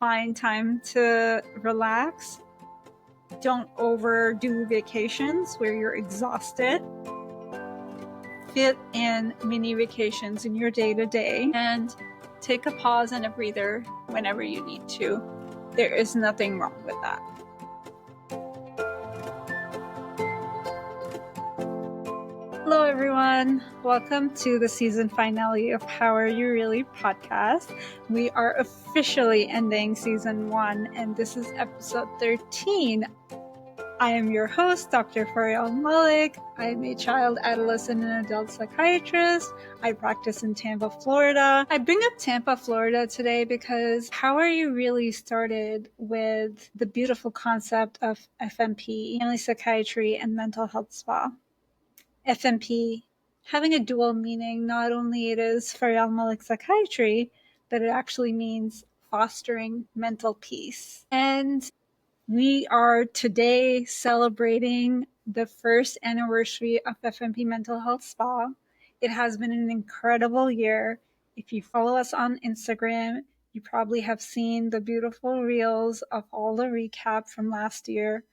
Find time to relax. Don't overdo vacations where you're exhausted. Fit in mini vacations in your day-to-day and take a pause and a breather whenever you need to. There is nothing wrong with that. Hello, everyone. Welcome to the season finale of How Are You Really podcast. We are officially ending season 1, and this is episode 13. I am your host, Dr. Faryal Mallick. I am a child, adolescent, and adult psychiatrist. I practice in Tampa, Florida. I bring up Tampa, Florida today because How Are You Really started with the beautiful concept of FMP, family psychiatry and mental health spa. FMP having a dual meaning. Not only it is Faryal Mallick psychiatry, but it actually means fostering mental peace. And we are today celebrating the first anniversary of FMP Mental Health Spa. It has been an incredible year. If you follow us on Instagram, you probably have seen the beautiful reels of all the recap from last year.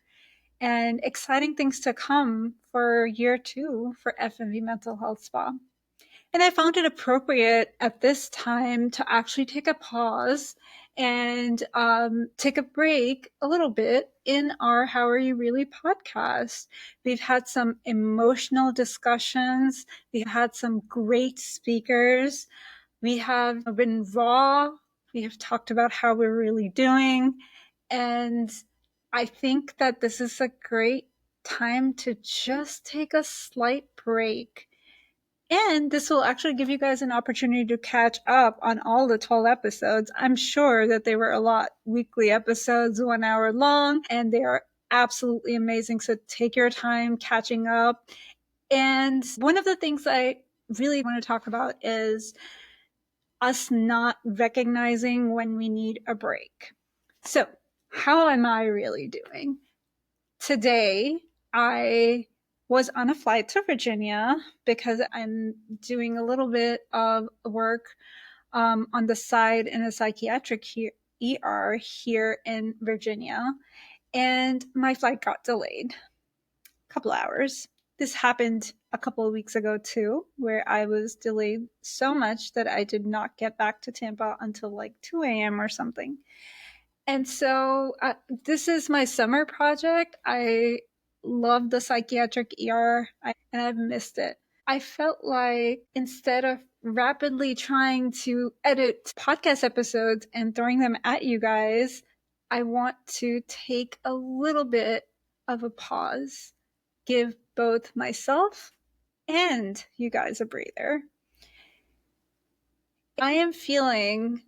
And exciting things to come for year 2 for FMP Mental Health Spa. And I found it appropriate at this time to actually take a pause and take a break a little bit in our How Are You Really podcast. We've had some emotional discussions. We've had some great speakers. We have been raw. We have talked about how we're really doing. And I think that this is a great time to just take a slight break. And this will actually give you guys an opportunity to catch up on all the 12 episodes. I'm sure that they were a lot weekly episodes, 1 hour long, and they are absolutely amazing. So take your time catching up. And one of the things I really want to talk about is us not recognizing when we need a break. So how am I really doing? Today, I was on a flight to Virginia because I'm doing a little bit of work on the side in a psychiatric ER here in Virginia. And my flight got delayed a couple hours. This happened a couple of weeks ago too, where I was delayed so much that I did not get back to Tampa until like 2 a.m. or something. And so this is my summer project. I love the psychiatric ER and I've missed it. I felt like instead of rapidly trying to edit podcast episodes and throwing them at you guys, I want to take a little bit of a pause, give both myself and you guys a breather. I am feeling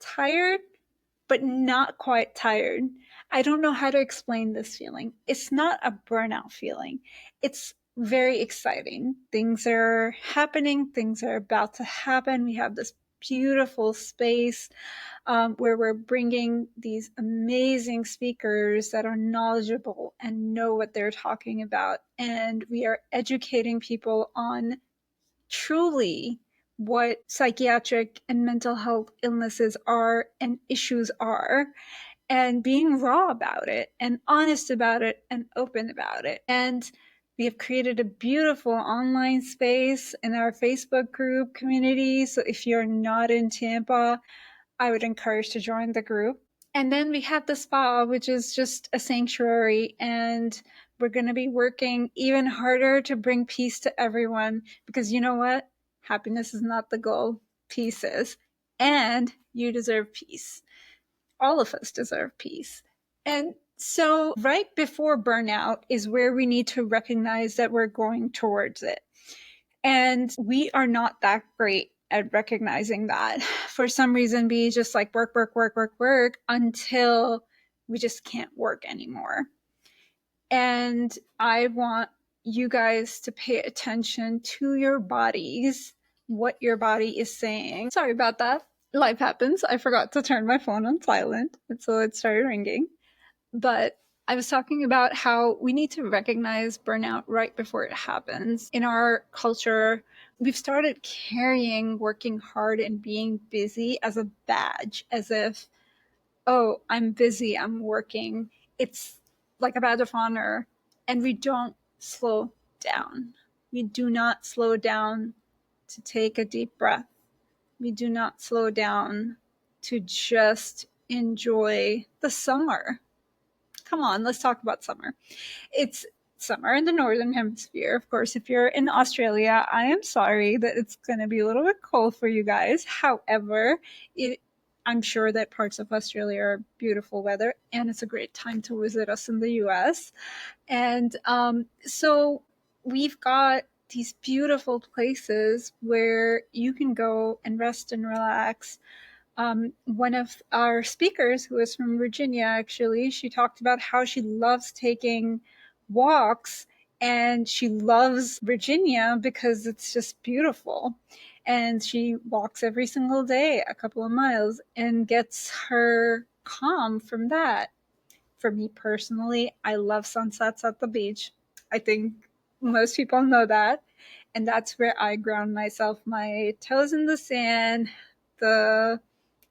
tired, but not quite tired. I don't know how to explain this feeling. It's not a burnout feeling. It's very exciting. Things are happening. Things are about to happen. We have this beautiful space where we're bringing these amazing speakers that are knowledgeable and know what they're talking about. And we are educating people on truly what psychiatric and mental health illnesses are and issues are, and being raw about it and honest about it and open about it. And we have created a beautiful online space in our Facebook group community. So if you're not in Tampa, I would encourage to join the group. And then we have the spa, which is just a sanctuary, and we're going to be working even harder to bring peace to everyone, because you know what? Happiness is not the goal. Peace is. And you deserve peace. All of us deserve peace. And so right before burnout is where we need to recognize that we're going towards it. And we are not that great at recognizing that. For some reason, we just like work until we just can't work anymore. And I want you guys to pay attention to your bodies, what your body is saying. Sorry about that. Life happens. I forgot to turn my phone on silent, and so it started ringing. But I was talking about how we need to recognize burnout right before it happens. In our culture, we've started carrying working hard and being busy as a badge, as if oh, I'm busy, I'm working. It's like a badge of honor. And we don't slow down. We do not slow down to take a deep breath. We do not slow down to just enjoy the summer. Come on, let's talk about summer. It's summer in the northern hemisphere. Of course, if you're in Australia, I am sorry that it's going to be a little bit cold for you guys. However, it I'm sure that parts of Australia are beautiful weather, and it's a great time to visit us in the US. And so we've got these beautiful places where you can go and rest and relax. One of our speakers, who is from Virginia, actually, she talked about how she loves taking walks, and she loves Virginia because it's just beautiful. And she walks every single day a couple of miles and gets her calm from that. For me personally, I love sunsets at the beach. I think most people know that. And that's where I ground myself, my toes in the sand, the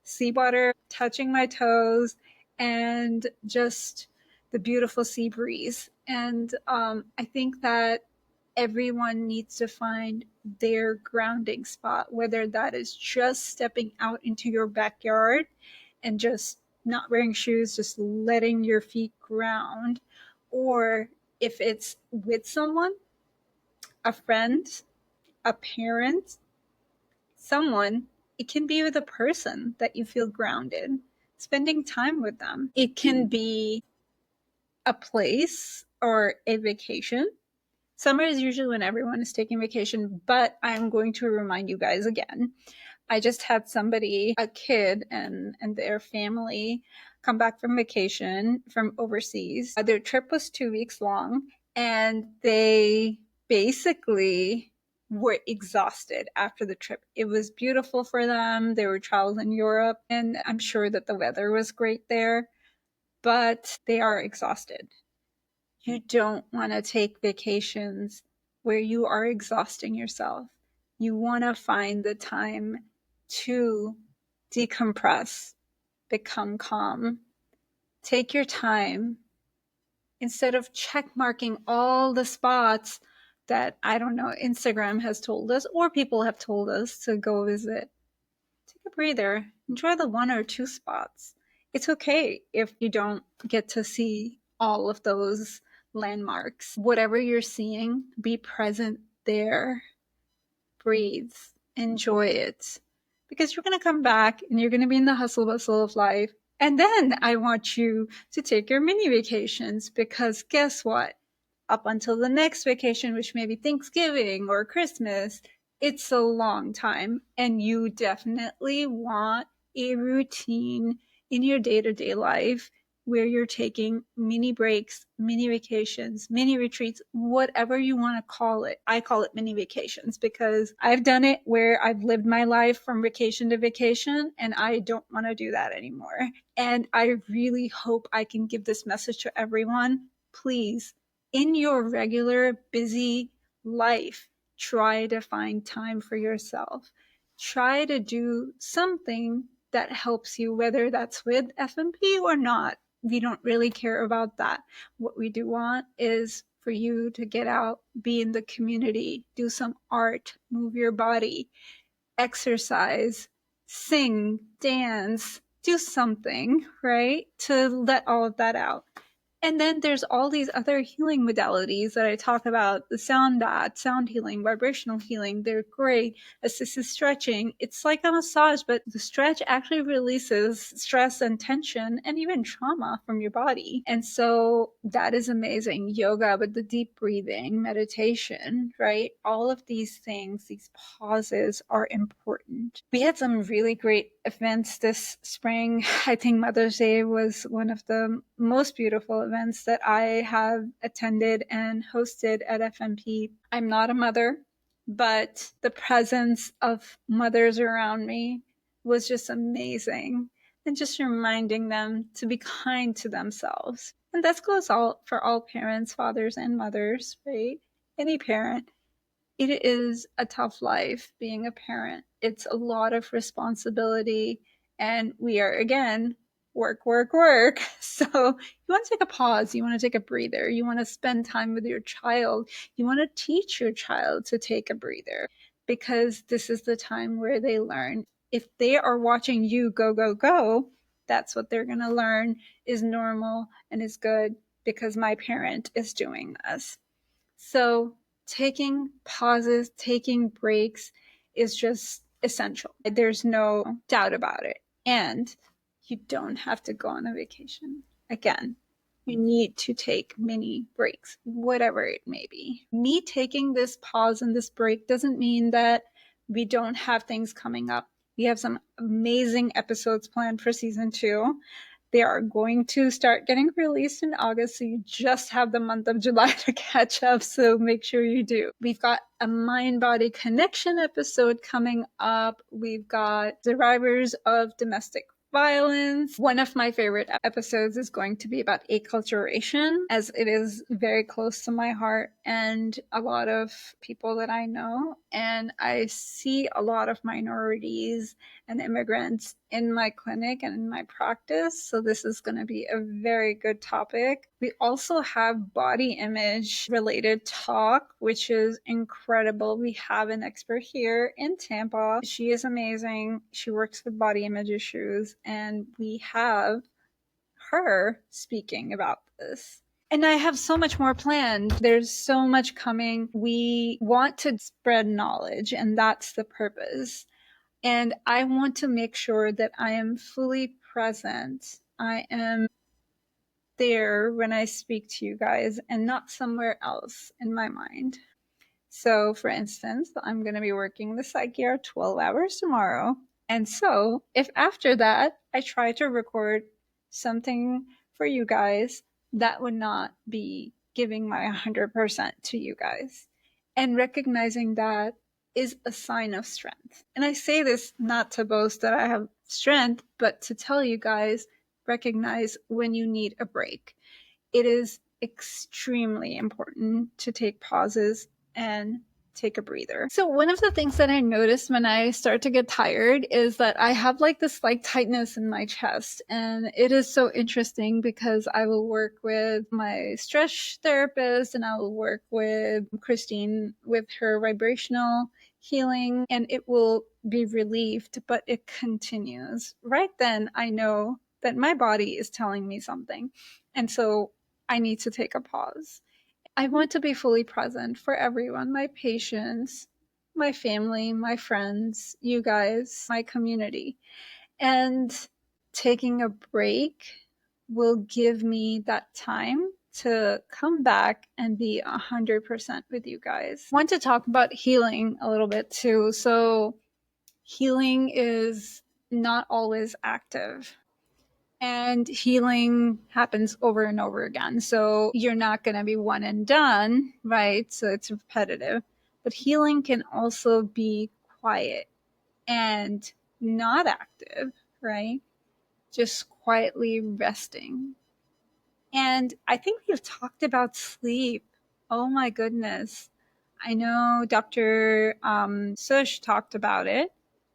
seawater touching my toes, and just the beautiful sea breeze. And I think that everyone needs to find their grounding spot, whether that is just stepping out into your backyard and just not wearing shoes, just letting your feet ground, or if it's with someone, a friend, a parent, someone, it can be with a person that you feel grounded, spending time with them. It can be a place or a vacation. Summer is usually when everyone is taking vacation, but I'm going to remind you guys again. I just had somebody, a kid and their family, come back from vacation from overseas. Their trip was 2 weeks long, and they basically were exhausted after the trip. It was beautiful for them. They were traveling Europe, and I'm sure that the weather was great there, but they are exhausted. You don't want to take vacations where you are exhausting yourself. You want to find the time to decompress, become calm. Take your time instead of check marking all the spots that, I don't know, Instagram has told us or people have told us to go visit. Take a breather, enjoy the one or two spots. It's okay if you don't get to see all of those landmarks. Whatever you're seeing, be present there. Breathe, enjoy it. Because you're going to come back and you're going to be in the hustle bustle of life. And then I want you to take your mini vacations, because guess what? Up until the next vacation, which may be Thanksgiving or Christmas, it's a long time. And you definitely want a routine in your day to day life where you're taking mini breaks, mini vacations, mini retreats, whatever you want to call it. I call it mini vacations because I've done it where I've lived my life from vacation to vacation, and I don't want to do that anymore. And I really hope I can give this message to everyone. Please, in your regular busy life, try to find time for yourself. Try to do something that helps you, whether that's with FMP or not. We don't really care about that. What we do want is for you to get out, be in the community, do some art, move your body, exercise, sing, dance, do something, right? To let all of that out. And then there's all these other healing modalities that I talk about, the sound bath, sound healing, vibrational healing. They're great. Assisted stretching. It's like a massage, but the stretch actually releases stress and tension and even trauma from your body. And so that is amazing. Yoga, but the deep breathing, meditation, right? All of these things, these pauses are important. We had some really great events this spring. I think Mother's Day was one of the most beautiful events that I have attended and hosted at FMP. I'm not a mother, but the presence of mothers around me was just amazing. And just reminding them to be kind to themselves. And that goes all for all parents, fathers and mothers, right? Any parent. It is a tough life being a parent. It's a lot of responsibility. And we are, again, work, work, work. So you want to take a pause. You want to take a breather. You want to spend time with your child. You want to teach your child to take a breather, because this is the time where they learn. If they are watching you go, go, go, that's what they're going to learn is normal and is good, because my parent is doing this. So taking pauses, taking breaks is just essential. There's no doubt about it. And you don't have to go on a vacation. Again, you need to take mini breaks, whatever it may be. Me taking this pause and this break doesn't mean that we don't have things coming up. We have some amazing episodes planned for season 2. They are going to start getting released in August, so you just have the month of July to catch up, so make sure you do. We've got a mind-body connection episode coming up. We've got survivors of domestic violence. One of my favorite episodes is going to be about acculturation, as it is very close to my heart and a lot of people that I know. And I see a lot of minorities and immigrants in my clinic and in my practice. So this is going to be a very good topic. We also have body image related talk, which is incredible. We have an expert here in Tampa. She is amazing. She works with body image issues, and we have her speaking about this. And I have so much more planned. There's so much coming. We want to spread knowledge, and that's the purpose. And I want to make sure that I am fully present. I am there when I speak to you guys and not somewhere else in my mind. So, for instance, I'm going to be working the psyche 12 hours tomorrow. And so, if after that I try to record something for you guys, that would not be giving my 100% to you guys. And recognizing that is a sign of strength. And I say this not to boast that I have strength, but to tell you guys, recognize when you need a break. It is extremely important to take pauses and take a breather. So one of the things that I noticed when I start to get tired is that I have like this like tightness in my chest, and it is so interesting because I will work with my stretch therapist and I will work with Christine with her vibrational healing, and it will be relieved, but it continues. Right then I know that my body is telling me something, and so I need to take a pause. I want to be fully present for everyone, my patients, my family, my friends, you guys, my community. And taking a break will give me that time to come back and be 100% with you guys. I want to talk about healing a little bit too. So, healing is not always active, and healing happens over and over again. So you're not going to be one and done, right? So it's repetitive. But healing can also be quiet and not active, right? Just quietly resting. And I think we've talked about sleep. Oh my goodness. I know Dr. Sush talked about it.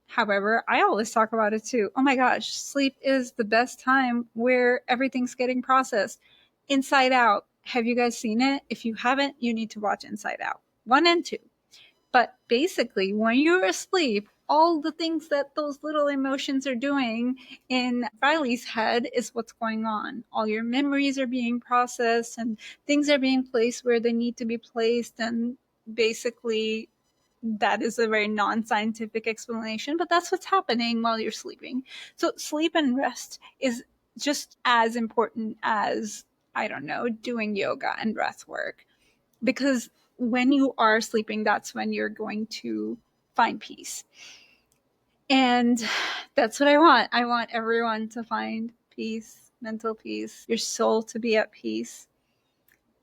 However, I always talk about it too. Oh my gosh, sleep is the best time where everything's getting processed. Inside Out. Have you guys seen it? If you haven't, you need to watch Inside Out 1 and 2. But basically, when you're asleep, all the things that those little emotions are doing in Riley's head is what's going on. All your memories are being processed and things are being placed where they need to be placed. And basically, that is a very non-scientific explanation, but that's what's happening while you're sleeping. So sleep and rest is just as important as, I don't know, doing yoga and breath work, because when you are sleeping, that's when you're going to find peace. And that's what I want. I want everyone to find peace, mental peace, your soul to be at peace,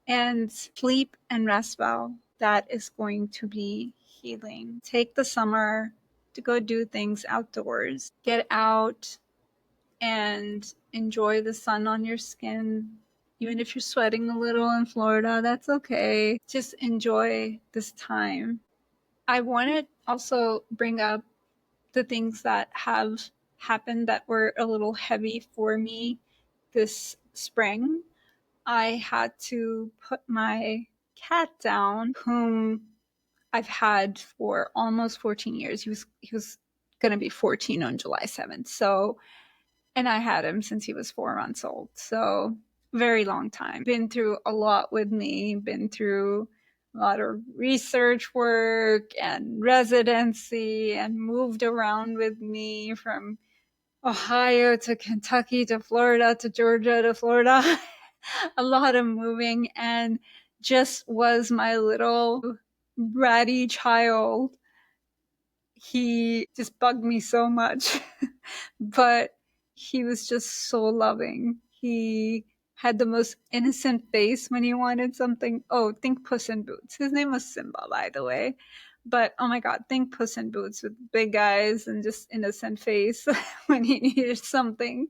and sleep and rest well. That is going to be healing. Take the summer to go do things outdoors. Get out and enjoy the sun on your skin. Even if you're sweating a little in Florida, that's okay. Just enjoy this time. I want to also bring up the things that have happened that were a little heavy for me this spring. I had to put my cat down, whom I've had for almost 14 years. He was going to be 14 on July 7th. So, and I had him since he was 4 months old. So, very long time. Been through a lot with me, been through a lot of research work and residency, and moved around with me from Ohio to Kentucky to Florida to Georgia to Florida. A lot of moving, and just was my little bratty child. He just bugged me so much, but he was just so loving. He had the most innocent face when he wanted something. Oh, think Puss in Boots. His name was Simba, by the way. But oh my God, think Puss in Boots with big eyes and just innocent face when he needed something.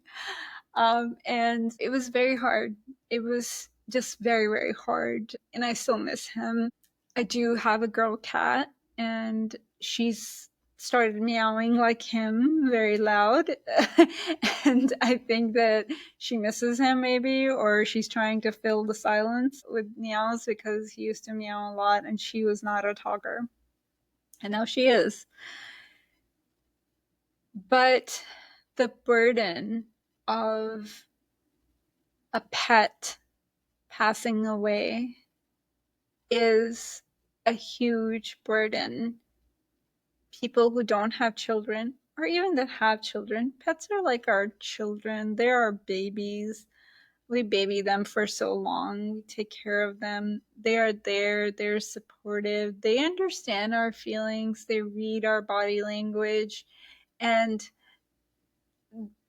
And it was very hard. It was just very, very hard. And I still miss him. I do have a girl cat, and she's started meowing like him very loud. And I think that she misses him, maybe, or she's trying to fill the silence with meows, because he used to meow a lot and she was not a talker. And now she is. But the burden of a pet passing away is a huge burden. People who don't have children, or even that have children, pets are like our children. They're our babies. We baby them for so long. We take care of them. They are there. They're supportive. They understand our feelings. They read our body language. And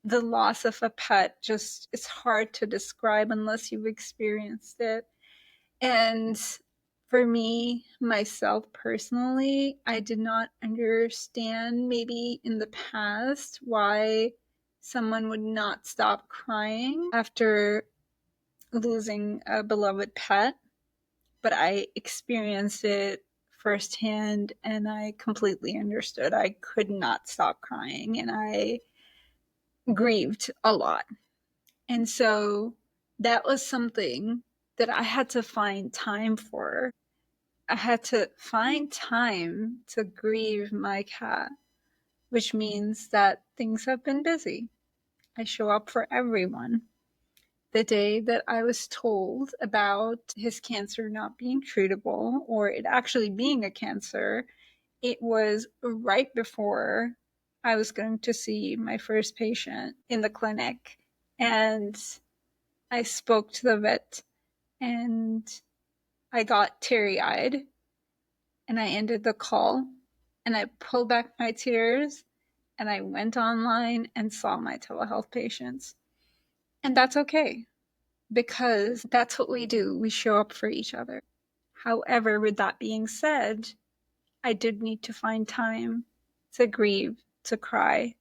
the loss of a pet just, it's hard to describe unless you've experienced it. And for me, myself personally, I did not understand maybe in the past why someone would not stop crying after losing a beloved pet. But I experienced it firsthand, and I completely understood. I could not stop crying, and I grieved a lot. And so that was something that I had to find time for. I had to find time to grieve my cat, which means that things have been busy. I show up for everyone. The day that I was told about his cancer not being treatable, or it actually being a cancer, it was right before I was going to see my first patient in the clinic. And I spoke to the vet, and I got teary eyed, and I ended the call, and I pulled back my tears, and I went online and saw my telehealth patients. And that's okay, because that's what we do. We show up for each other. However, with that being said, I did need to find time to grieve, to cry,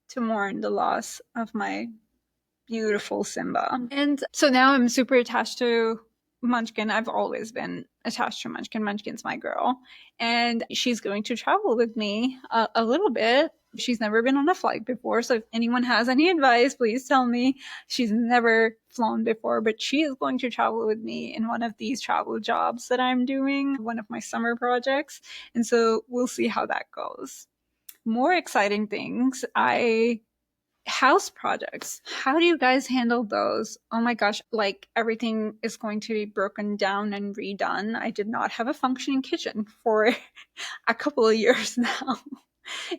to mourn the loss of my beautiful Simba. And so now I'm super attached to Munchkin. I've always been attached to Munchkin. Munchkin's my girl. And she's going to travel with me a little bit. She's never been on a flight before. So if anyone has any advice, please tell me. She's never flown before, but she is going to travel with me in one of these travel jobs that I'm doing, one of my summer projects. And so we'll see how that goes. More exciting things. House projects. How do you guys handle those? Oh my gosh, like everything is going to be broken down and redone. I did not have a functioning kitchen for a couple of years now.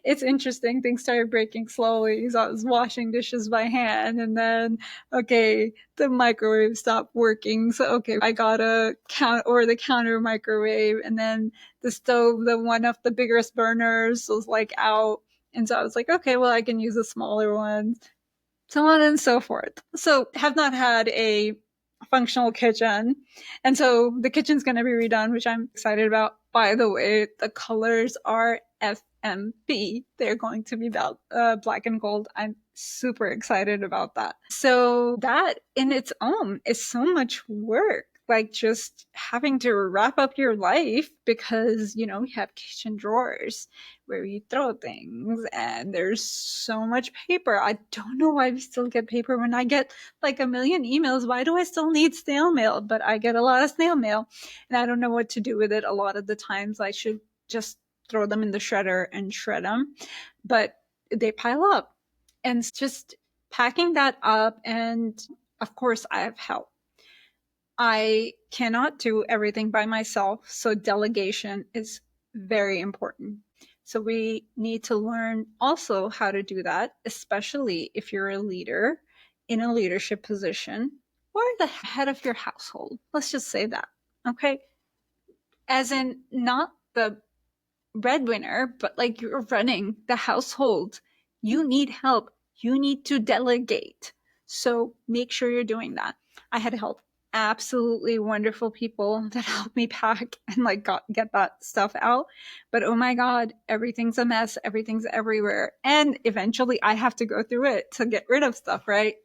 It's interesting. Things started breaking slowly. So I was washing dishes by hand, and then, okay, the microwave stopped working. So, okay, I got a the counter microwave, and then the stove, the one of the biggest burners was like out. And so I was like, okay, well, I can use a smaller one, so on and so forth. So have not had a functional kitchen. And so the kitchen's going to be redone, which I'm excited about. By the way, the colors are FMP. They're going to be black and gold. I'm super excited about that. So that in its own is so much work. Like just having to wrap up your life because, you have kitchen drawers. where you throw things, and there's so much paper. I don't know why we still get paper when I get like a million emails. Why do I still need snail mail? But I get a lot of snail mail, and I don't know what to do with it. A lot of the times I should just throw them in the shredder and shred them, but they pile up. And just packing that up, and of course I have help. I cannot do everything by myself, so delegation is very important. So we need to learn also how to do that, especially if you're a leader in a leadership position or the head of your household. Let's just say that. Okay. As in, not the breadwinner, but like you're running the household. You need help. You need to delegate. So make sure you're doing that. I had help. Absolutely wonderful people that helped me pack and like get that stuff out. But oh my God, everything's a mess. Everything's everywhere. And eventually I have to go through it to get rid of stuff, right?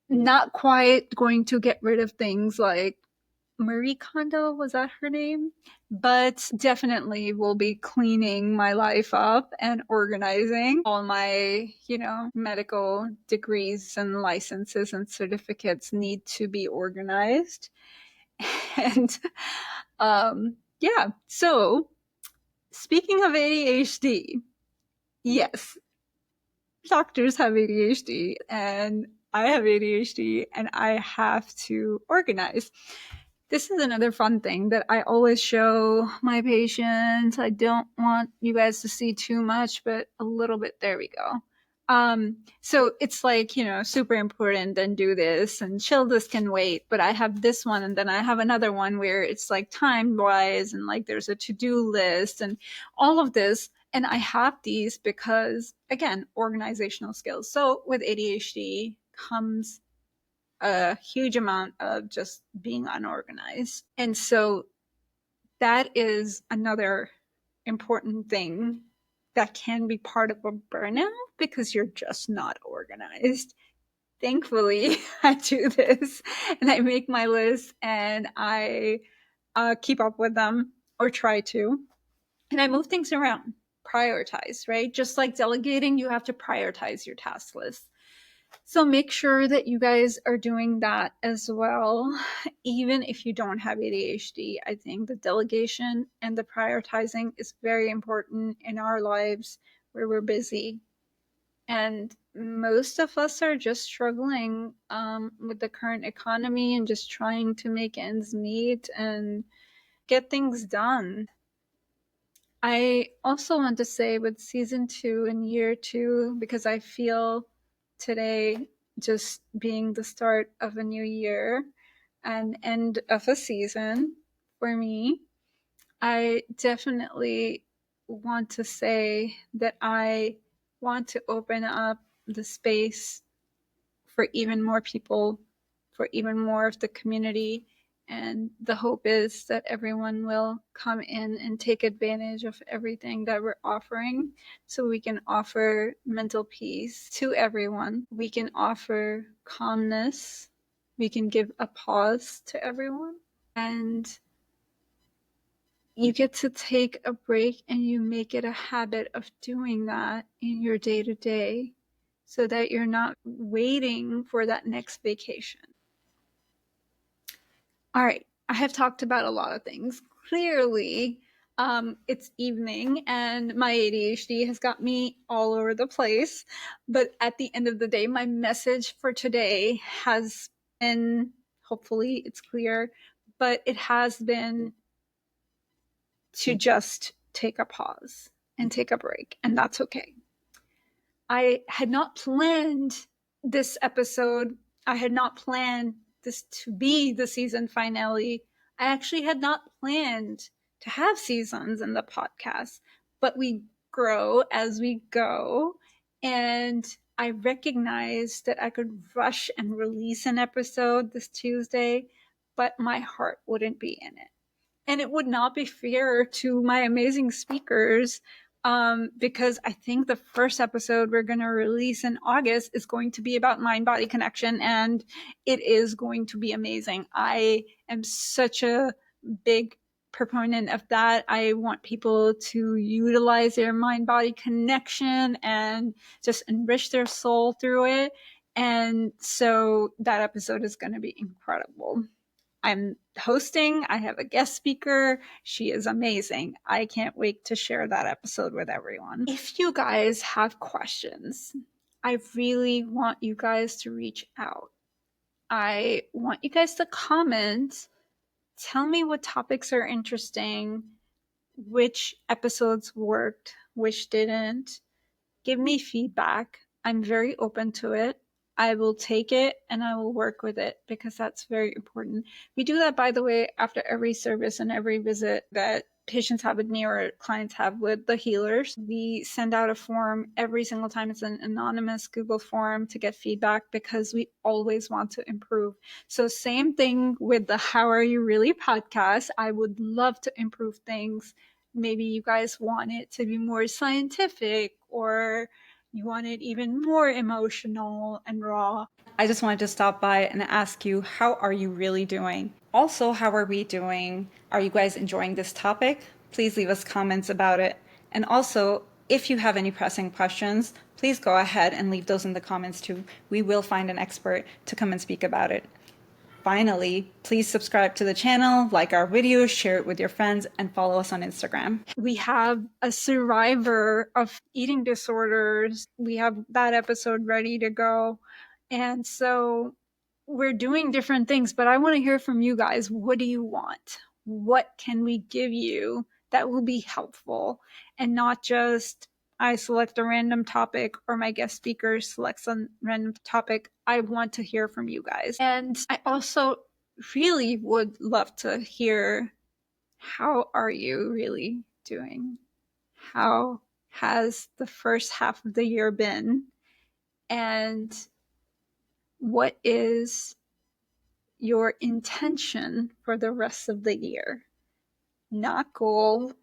Not quite going to get rid of things like Marie Kondo, was that her name? But definitely will be cleaning my life up and organizing all my, medical degrees and licenses and certificates need to be organized. And yeah, so speaking of ADHD, yes, doctors have ADHD and I have ADHD and I have to organize. This is another fun thing that I always show my patients. I don't want you guys to see too much, but a little bit. There we go. So it's like, super important and do this and chill, this can wait. But I have this one and then I have another one where it's like time wise and like there's a to-do list and all of this. And I have these because, again, organizational skills. So with ADHD comes a huge amount of just being unorganized. And so that is another important thing that can be part of a burnout because you're just not organized. Thankfully, I do this and I make my list and I keep up with them or try to. And I move things around, prioritize, right? Just like delegating, you have to prioritize your task list. So make sure that you guys are doing that as well. Even if you don't have ADHD, I think the delegation and the prioritizing is very important in our lives where we're busy. And most of us are just struggling with the current economy and just trying to make ends meet and get things done. I also want to say with season 2 and year 2, because I feel today just being the start of a new year and end of a season for me, I definitely want to say that I want to open up the space for even more people, for even more of the community. And the hope is that everyone will come in and take advantage of everything that we're offering so we can offer mental peace to everyone. We can offer calmness. We can give a pause to everyone. And you get to take a break and you make it a habit of doing that in your day to day so that you're not waiting for that next vacation. All right, I have talked about a lot of things. Clearly, it's evening and my ADHD has got me all over the place. But at the end of the day, my message for today has been, hopefully it's clear, but it has been to just take a pause and take a break, and that's okay. I had not planned this episode. I had not planned this to be the season finale. I actually had not planned to have seasons in the podcast, but we grow as we go. And I recognized that I could rush and release an episode this Tuesday, but my heart wouldn't be in it. And it would not be fair to my amazing speakers because I think the first episode we're going to release in August is going to be about mind-body connection, and it is going to be amazing. I am such a big proponent of that. I want people to utilize their mind-body connection and just enrich their soul through it. And so that episode is going to be incredible. I'm hosting. I have a guest speaker. She is amazing. I can't wait to share that episode with everyone. If you guys have questions, I really want you guys to reach out. I want you guys to comment. Tell me what topics are interesting, which episodes worked, which didn't. Give me feedback. I'm very open to it. I will take it and I will work with it because that's very important. We do that, by the way, after every service and every visit that patients have with me or clients have with the healers. We send out a form every single time. It's an anonymous Google form to get feedback because we always want to improve. So same thing with the How Are You Really podcast. I would love to improve things. Maybe you guys want it to be more scientific, or you want it even more emotional and raw. I just wanted to stop by and ask you, how are you really doing? Also, how are we doing? Are you guys enjoying this topic? Please leave us comments about it. And also, if you have any pressing questions, please go ahead and leave those in the comments too. We will find an expert to come and speak about it. Finally, please subscribe to the channel, like our videos, share it with your friends, and follow us on Instagram. We have a survivor of eating disorders. We have that episode ready to go. And so we're doing different things, but I want to hear from you guys. What do you want? What can we give you that will be helpful, and not just I select a random topic or my guest speaker selects a random topic. I want to hear from you guys. And I also really would love to hear, how are you really doing? How has the first half of the year been? And what is your intention for the rest of the year? Not goal,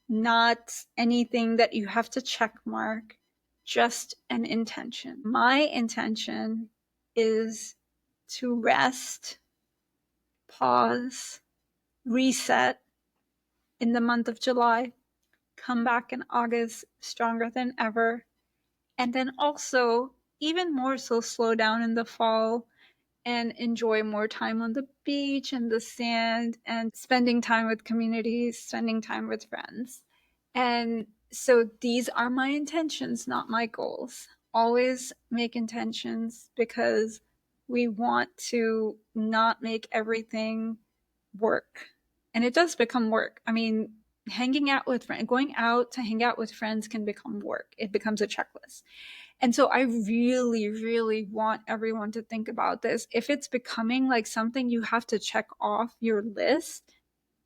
not anything that you have to check mark, just an intention. My intention is to rest, pause, reset in the month of July, come back in August stronger than ever, and then also even more so slow down in the fall and enjoy more time on the beach and the sand and spending time with communities, spending time with friends. And so these are my intentions, not my goals. Always make intentions because we want to not make everything work. And it does become work. I mean, hanging out with friends, going out to hang out with friends can become work. It becomes a checklist. And so I really, really want everyone to think about this. If it's becoming like something you have to check off your list,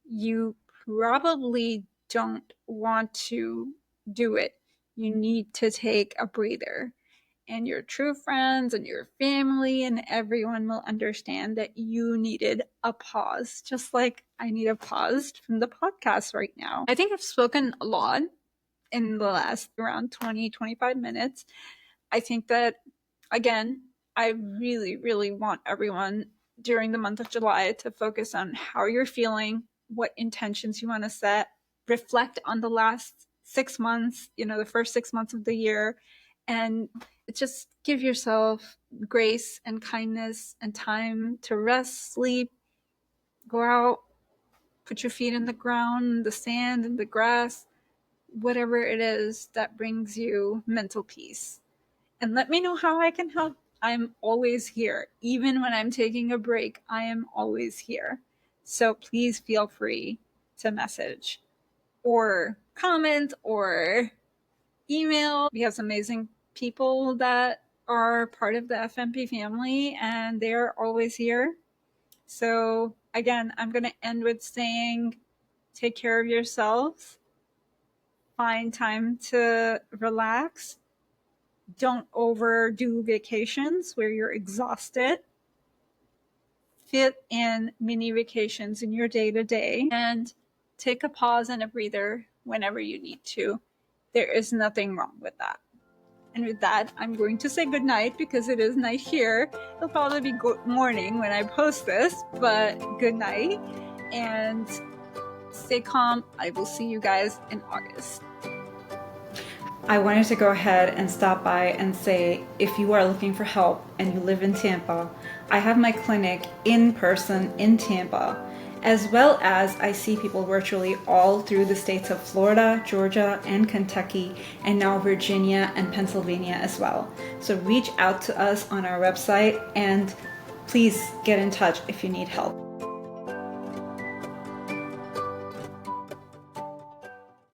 you probably don't want to do it. You need to take a breather. And your true friends and your family and everyone will understand that you needed a pause, just like I need a pause from the podcast right now. I think I've spoken a lot in the last around 20, 25 minutes. I think that, again, I really, really want everyone during the month of July to focus on how you're feeling, what intentions you want to set, reflect on the last 6 months, the first 6 months of the year, and just give yourself grace and kindness and time to rest, sleep, go out, put your feet in the ground, the sand, and the grass, whatever it is that brings you mental peace. And let me know how I can help. I'm always here. Even when I'm taking a break, I am always here. So please feel free to message or comment or email. We have some amazing people that are part of the FMP family, and they're always here. So again, I'm going to end with saying, take care of yourselves. Find time to relax. Don't overdo vacations where you're exhausted. Fit in mini vacations in your day-to-day, and take a pause and a breather whenever you need to. There is nothing wrong with that. And with that, I'm going to say good night because it is night here. It'll probably be good morning when I post this, but good night. And Stay calm. I will see you guys in August. I wanted to go ahead and stop by and say, if you are looking for help and you live in Tampa, I have my clinic in person in Tampa, as well as I see people virtually all through the states of Florida, Georgia, and Kentucky, and now Virginia and Pennsylvania as well. So reach out to us on our website and please get in touch if you need help.